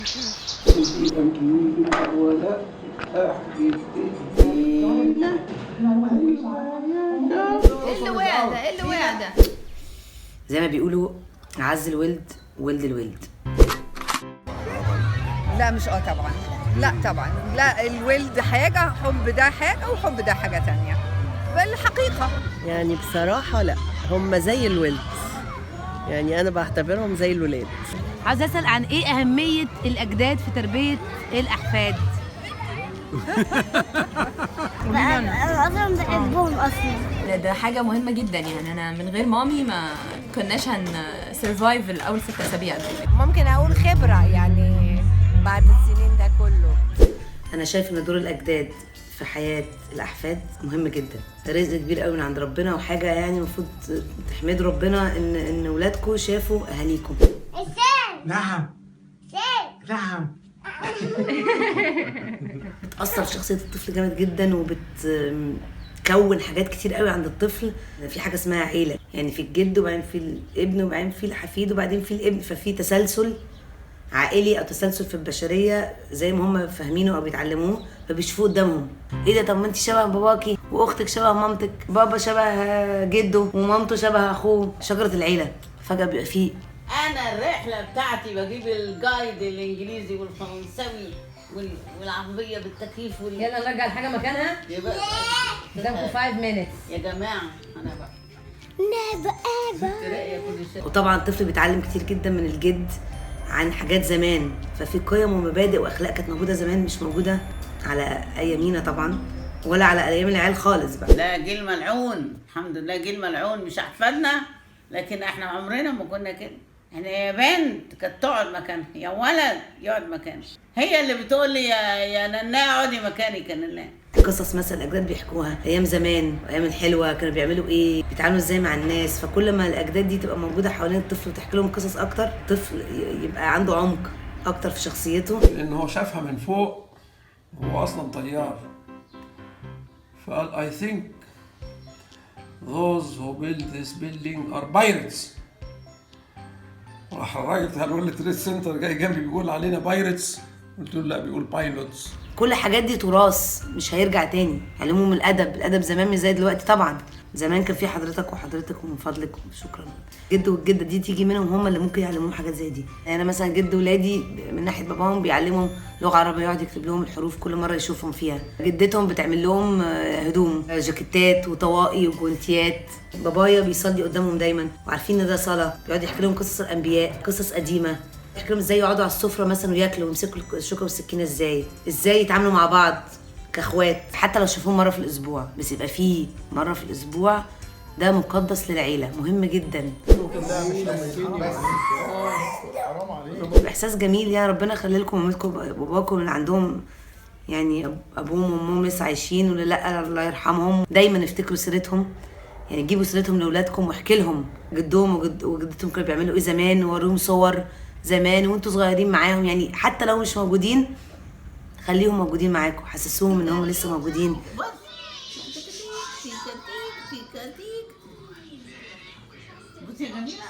ايه اللي وقع ده؟ زي ما بيقولوا عز الولد ولد الولد. لا مش طبعا، لا طبعا، لا الولد حاجة، حب ده حاجة وحب ده حاجة تانية بالحقيقة. يعني بصراحة لا، هم زي الولد، يعني أنا بعتبرهم زي الولاد. عاوز أسأل عن إيه أهمية الأجداد في تربية الأحفاد؟ أنا أصلا بحبهم أصلا. ده حاجة مهمة جدا، يعني أنا من غير مامي ما كناش هنسرفايف الأول 6 أسابيع دول. ممكن أقول خبرة يعني بعد السنين ده كله. انا شايف ان دور الاجداد في حياه الاحفاد مهم جدا، رزق كبير قوي من عند ربنا، وحاجه يعني المفروض تحمدوا ربنا ان ولادكم شافوا اهاليكم. نعم نعم. بتأثر في شخصية الطفل جامد جدا، وبتكون حاجات كتير قوي عند الطفل. في حاجة اسمها عيلة، يعني في الجد وبعدين في الابن وبعدين في الحفيد وبعدين في الابن، ففي تسلسل عائلي او تسلسل في البشرية زي ما هم فاهمينه او بيتعلموه، فبيشوفوه قدامهم. ايه ده؟ طب ما انت شبه باباكي واختك شبه مامتك، بابا شبه جده ومامته شبه اخوه، شجرة العيلة. فجأة بيبقى فيه انا الرحله بتاعتي بجيب الجايد الانجليزي والفرنساوي والعربيه بالتكييف يلا نرجع الحاجة مكانها. قدامكم 5 minutes يا جماعه. انا بقى وطبعا الطفل بيتعلم كتير جدا من الجد عن حاجات زمان، ففي قيم ومبادئ واخلاق كانت موجوده زمان مش موجوده على ايامينا طبعا، ولا على ايام العيال خالص بقى. لا جيل ملعون، الحمد لله جيل ملعون، مش احفادنا، لكن احنا عمرنا ما كنا كده. احنا يا بنت كانت تقعد مكانها، يا ولد يقعد مكانه، هي اللي بتقول لي يا نانا اقعدي مكانك يا نانا. قصص مثلا الاجداد بيحكوها ايام زمان، ايام الحلوه كانوا بيعملوا ايه، بيتعاملوا ازاي مع الناس، فكل ما الاجداد دي تبقى موجوده حوالين الطفل وتحكي لهم قصص اكتر، الطفل يبقى عنده عمق اكتر في شخصيته، لان هو شافها من فوق وهو اصلا طيار. فقال I think those who build this building are pirates. راح الراجل بتاع الورلد تريد سنتر جاي جنبي بيقول علينا بايرتس، قلت له لا بيقول بايلوتس. كل الحاجات دي تراث مش هيرجع تاني. علمهم الادب زمان مش زي دلوقتي طبعا. زمان كان في حضرتك وحضرتك ومن فضلك وشكرا. جد والجده دي تيجي منهم، هم اللي ممكن يعلموهم حاجات زي دي. يعني انا مثلا جد ولادي من ناحيه باباهم بيعلمهم لغه عربيه، يقعد يكتب لهم الحروف كل مره يشوفهم فيها. جدتهم بتعمل لهم هدوم، جاكيتات وطواقي وجوانتيات. بابايا بيصلي قدامهم دايما وعارفين ان ده صلاه، بيقعد يحكي لهم قصص الانبياء، قصص قديمه، يحكي لهم ازاي يقعدوا على السفره مثلا وياكلوا ويمسكوا الشوكه والسكينه، ازاي يتعاملوا مع بعض كاخوات، حتى لو شافوهم مره في الاسبوع، بس يبقى فيه مره في الاسبوع. ده مقدس للعيله، مهم جدا. احساس جميل، يعني ربنا يخلي لكم مامتكم وباباكم اللي عندهم يعني ابوهم وامهم لسه عايشين، واللي لا الله يرحمهم دايما افتكروا سيرتهم، يعني جيبوا سيرتهم لاولادكم واحكي لهم جدهم وجدتهم كانوا بيعملوا ايه زمان، ووروهم صور زمان وانتوا صغيرين معاهم، يعني حتى لو مش موجودين خليهم موجودين معاكم، حسسوهم ان هم لسه موجودين. بصي يا جميله